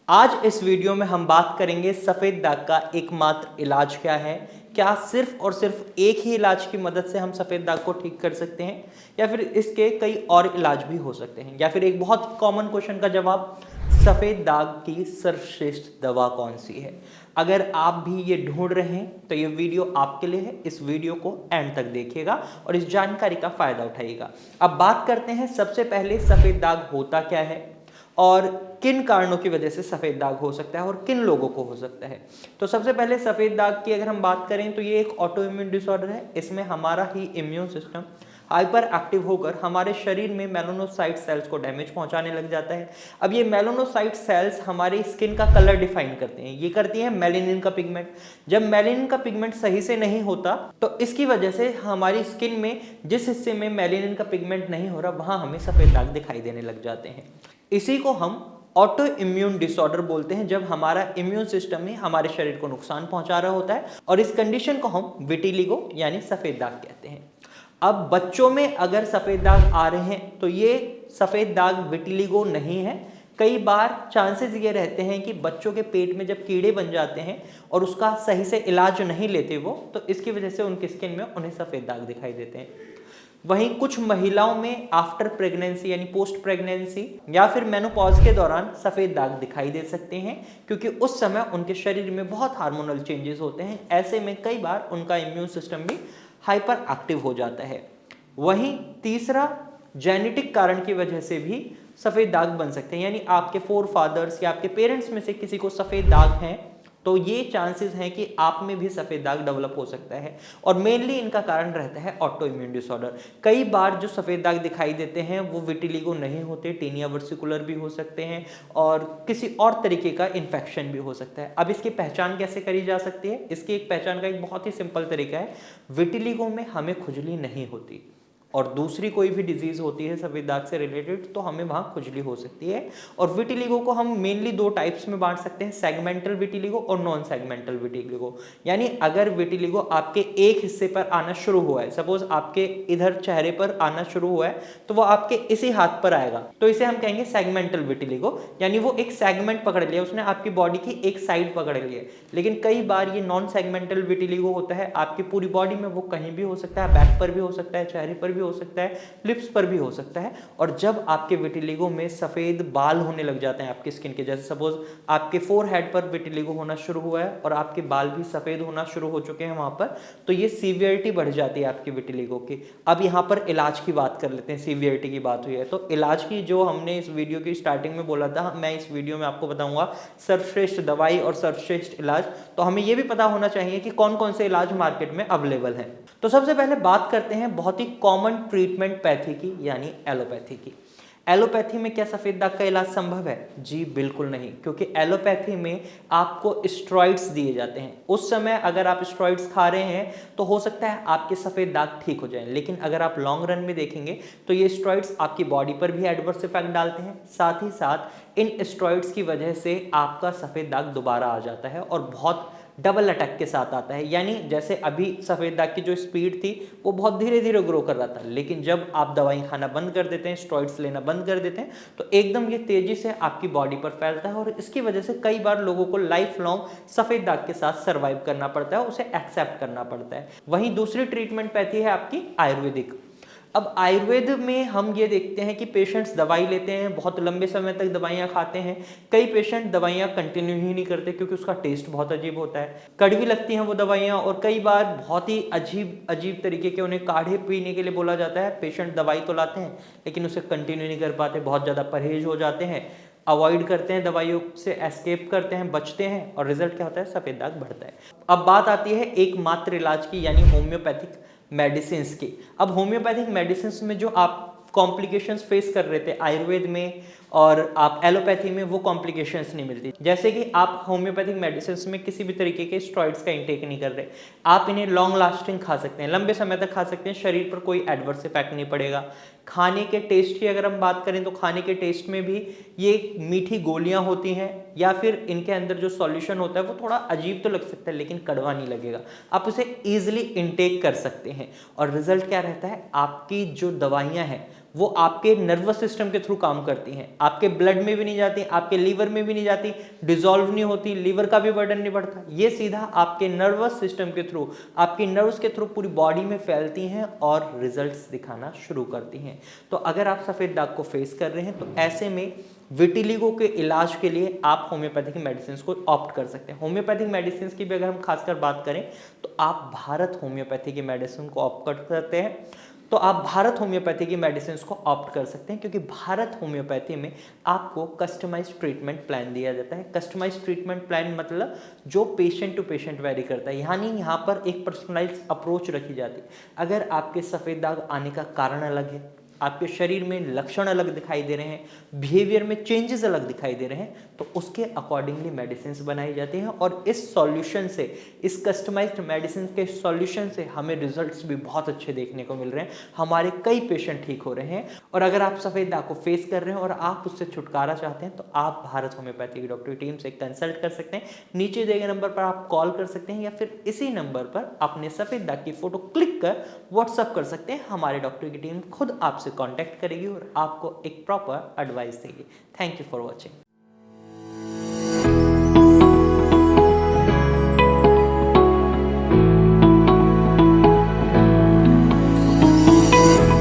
आज इस वीडियो में हम बात करेंगे सफेद दाग का एकमात्र इलाज क्या है। क्या सिर्फ और सिर्फ एक ही इलाज की मदद से हम सफेद दाग को ठीक कर सकते हैं या फिर इसके कई और इलाज भी हो सकते हैं, या फिर एक बहुत कॉमन क्वेश्चन का जवाब, सफेद दाग की सर्वश्रेष्ठ दवा कौन सी है। अगर आप भी ये ढूंढ रहे हैं तो ये वीडियो आपके लिए है। इस वीडियो को एंड तक देखिएगा और इस जानकारी का फायदा उठाइएगा। अब बात करते हैं सबसे पहले सफेद दाग होता क्या है और किन कारणों की वजह से सफेद दाग हो सकता है और किन लोगों को हो सकता है। तो सबसे पहले सफेद दाग की अगर हम बात करें तो ये एक ऑटो इम्यून डिसऑर्डर है। इसमें हमारा ही इम्यून सिस्टम हाइपर एक्टिव होकर हमारे शरीर में मेलानोसाइट सेल्स को डैमेज पहुंचाने लग जाता है। अब ये मेलानोसाइट सेल्स हमारी स्किन का कलर डिफाइन करते हैं, ये करती हैं मेलेनिन का पिगमेंट। जब मेलेनिन का पिगमेंट सही से नहीं होता तो इसकी वजह से हमारी स्किन में जिस हिस्से में मेलेनिन का पिगमेंट नहीं हो रहा वहां हमें सफेद दाग दिखाई देने लग जाते हैं। इसी को हम ऑटो इम्यून डिसऑर्डर बोलते हैं, जब हमारा इम्यून सिस्टम ही हमारे शरीर को नुकसान पहुंचा रहा होता है, और इस कंडीशन को हम विटिलिगो यानी सफेद दाग कहते हैं। अब बच्चों में अगर सफेद दाग आ रहे हैं तो ये सफेद दाग विटिलिगो नहीं है। कई बार चांसेस ये रहते हैं कि बच्चों के पेट में जब कीड़े बन जाते हैं और उसका सही से इलाज नहीं लेते वो, तो इसकी वजह से उनकी स्किन में उन्हें सफेद दाग दिखाई देते हैं। वहीं कुछ महिलाओं में आफ्टर प्रेगनेंसी यानी पोस्ट प्रेगनेंसी या फिर मेनोपॉज के दौरान सफेद दाग दिखाई दे सकते हैं, क्योंकि उस समय उनके शरीर में बहुत हार्मोनल चेंजेस होते हैं। ऐसे में कई बार उनका इम्यून सिस्टम भी हाइपर एक्टिव हो जाता है। वहीं तीसरा, जेनेटिक कारण की वजह से भी सफेद दाग बन सकते हैं, यानी आपके फोर फादर्स या आपके पेरेंट्स में से किसी को सफेद दाग हैं तो ये चांसेस हैं कि आप में भी सफेद दाग डेवलप हो सकता है। और मेनली इनका कारण रहता है ऑटो इम्यून डिसऑर्डर। कई बार जो सफेद दाग दिखाई देते हैं वो विटिलिगो नहीं होते, टेनिया वर्सिकुलर भी हो सकते हैं और किसी और तरीके का इन्फेक्शन भी हो सकता है। अब इसकी पहचान कैसे करी जा सकती है? इसकी एक पहचान का एक बहुत ही सिंपल तरीका है। विटिलिगो में हमें खुजली नहीं होती और दूसरी कोई भी डिजीज होती है सफेद दाग से रिलेटेड तो हमें वहां खुजली हो सकती है। और विटिलिगो को हम मेनली दो टाइप्स में बांट सकते हैं, सेगमेंटल विटिलिगो और नॉन सेगमेंटल विटिलिगो। यानी अगर विटिलिगो आपके एक हिस्से पर आना शुरू हुआ है, सपोज आपके इधर चेहरे पर आना शुरू हुआ है तो वो आपके इसी हाथ पर आएगा, तो इसे हम कहेंगे सेगमेंटल विटिलिगो, यानी वो एक सेगमेंट पकड़ लिया, उसने आपकी बॉडी की एक साइड पकड़ लिया। लेकिन कई बार ये नॉन सेगमेंटल विटिलिगो होता है, आपकी पूरी बॉडी में वो कहीं भी हो सकता है, बैक पर भी हो सकता है, चेहरे पर भी हो सकता है, लिप्स पर भी हो सकता है। और जब आपके विटिलिगो में सफेद बाल होने लग जाते हैं आपकी स्किन के, जैसे सपोज आपके फोरहेड पर विटिलिगो होना शुरू हुआ है और आपके बाल भी सफेद होना शुरू हो चुके हैं वहां पर, तो ये सीवियरिटी बढ़ जाती है आपकी विटिलिगो की। अब यहां पर इलाज की बात कर लेते हैं, सीवियरिटी की बात हुई है तो इलाज की जो हमने इस वीडियो की स्टार्टिंग में बोला था, मैं इस वीडियो में आपको बताऊंगा सर्वश्रेष्ठ दवाई और सर्वश्रेष्ठ इलाज। तो हमें यह भी पता होना चाहिए कि कौन कौन से इलाज मार्केट में अवेलेबल है। तो सबसे पहले बात करते हैं बहुत ही कॉमन ट्रीटमेंट पैथी की, यानी एलोपैथी की। एलोपैथी में क्या सफेद दाग का इलाज संभव है? जी बिल्कुल नहीं, क्योंकि एलोपैथी में आपको स्टेरॉइड्स दिए जाते हैं। उस समय अगर आप स्टेरॉइड्स खा रहे हैं तो हो सकता है आपके सफेद दाग ठीक हो जाएं, लेकिन अगर आप लॉन्ग रन में देखेंगे तो ये स्टेरॉइड्स आपकी बॉडी पर भी एडवर्स इफेक्ट डालते हैं। साथ ही साथ इन स्टेरॉइड्स की वजह से आपका सफेद दाग दोबारा आ जाता है और बहुत डबल अटैक के साथ आता है। यानी जैसे अभी सफेद दाग की जो स्पीड थी वो बहुत धीरे धीरे ग्रो कर रहा था, लेकिन जब आप दवाई खाना बंद कर देते हैं, स्टेरॉइड्स लेना बंद कर देते हैं, तो एकदम ये तेजी से आपकी बॉडी पर फैलता है और इसकी वजह से कई बार लोगों को लाइफ लॉन्ग सफेद दाग के साथ सर्वाइव करना पड़ता है, उसे एक्सेप्ट करना पड़ता है। वहीं दूसरी ट्रीटमेंट पैथी है आपकी आयुर्वेदिक। अब आयुर्वेद में हम ये देखते हैं कि पेशेंट्स दवाई लेते हैं, बहुत लंबे समय तक दवाइयाँ खाते हैं। कई पेशेंट दवाइयाँ कंटिन्यू ही नहीं करते क्योंकि उसका टेस्ट बहुत अजीब होता है, कड़वी लगती हैं वो दवाइयाँ, और कई बार बहुत ही अजीब अजीब तरीके के उन्हें काढ़े पीने के लिए बोला जाता है। पेशेंट दवाई तो लाते हैं लेकिन उसे कंटिन्यू नहीं कर पाते, बहुत ज़्यादा परहेज हो जाते हैं, अवॉइड करते हैं, दवाइयों से एस्केप करते हैं, बचते हैं, और रिजल्ट क्या होता है? सफेद दाग बढ़ता है। अब बात आती है एकमात्र इलाज की, यानी होम्योपैथिक मेडिसिन की। अब होम्योपैथिक मेडिसिन में जो आप कॉम्प्लिकेशंस फेस कर रहे थे आयुर्वेद में और आप एलोपैथी में, वो कॉम्प्लिकेशंस नहीं मिलती। जैसे कि आप होम्योपैथिक मेडिसिन में किसी भी तरीके के स्टेरॉइड्स का इंटेक नहीं कर रहे, आप इन्हें लॉन्ग लास्टिंग खा सकते हैं, लंबे समय तक खा सकते हैं, शरीर पर कोई एडवर्स इफेक्ट नहीं पड़ेगा। खाने के टेस्ट की अगर हम बात करें तो खाने के टेस्ट में भी ये मीठी गोलियां होती हैं, या फिर इनके अंदर जो सॉल्यूशन होता है वो थोड़ा अजीब तो लग सकता है लेकिन कड़वा नहीं लगेगा, आप उसे ईजिली इनटेक कर सकते हैं। और रिजल्ट क्या रहता है? आपकी जो दवाइयाँ हैं वो आपके नर्वस सिस्टम के थ्रू काम करती हैं, आपके ब्लड में भी नहीं जाती, आपके लीवर में भी नहीं जाती, डिजोल्व नहीं होती, लीवर का भी बर्डन नहीं बढ़ता, ये सीधा आपके नर्वस सिस्टम के थ्रू, आपकी नर्व्स के थ्रू पूरी बॉडी में फैलती हैं और रिजल्ट्स दिखाना शुरू करती हैं। तो अगर आप सफ़ेद दाग को फेस कर रहे हैं तो ऐसे में विटिलिगो के इलाज के लिए आप होम्योपैथिक मेडिसिन को ऑप्ट कर सकते हैं। होम्योपैथिक मेडिसिन की भी अगर हम खासकर बात करें तो आप भारत होम्योपैथी की मेडिसिन को ऑप्ट कर सकते हैं। तो आप भारत होम्योपैथी की मेडिसिन को ऑप्ट कर सकते हैं क्योंकि भारत होम्योपैथी में आपको कस्टमाइज्ड ट्रीटमेंट प्लान दिया जाता है। कस्टमाइज्ड ट्रीटमेंट प्लान मतलब जो पेशेंट टू पेशेंट वेरी करता है, यानी यहाँ पर एक पर्सनलाइज्ड अप्रोच रखी जाती है। अगर आपके सफ़ेद दाग आने का कारण अलग है, आपके शरीर में लक्षण अलग दिखाई दे रहे हैं, बिहेवियर में चेंजेस अलग दिखाई दे रहे हैं, तो उसके अकॉर्डिंगली मेडिसिन बनाई जाती हैं और इस सॉल्यूशन से, इस कस्टमाइज्ड मेडिसिन के सॉल्यूशन से हमें रिजल्ट्स भी बहुत अच्छे देखने को मिल रहे हैं। हमारे कई पेशेंट ठीक हो रहे हैं। और अगर आप सफ़ेद दाग को फेस कर रहे हैं और आप उससे छुटकारा चाहते हैं तो आप भारत होम्योपैथी की डॉक्टरी टीम से कंसल्ट कर सकते हैं। नीचे दिए गए नंबर पर आप कॉल कर सकते हैं या फिर इसी नंबर पर अपने सफ़ेद दाग की फोटो क्लिक कर व्हाट्सअप कर सकते हैं। हमारे डॉक्टर की टीम खुद आपसे कांटेक्ट करेगी और आपको एक प्रॉपर एडवाइस देगी। Thank you for watching.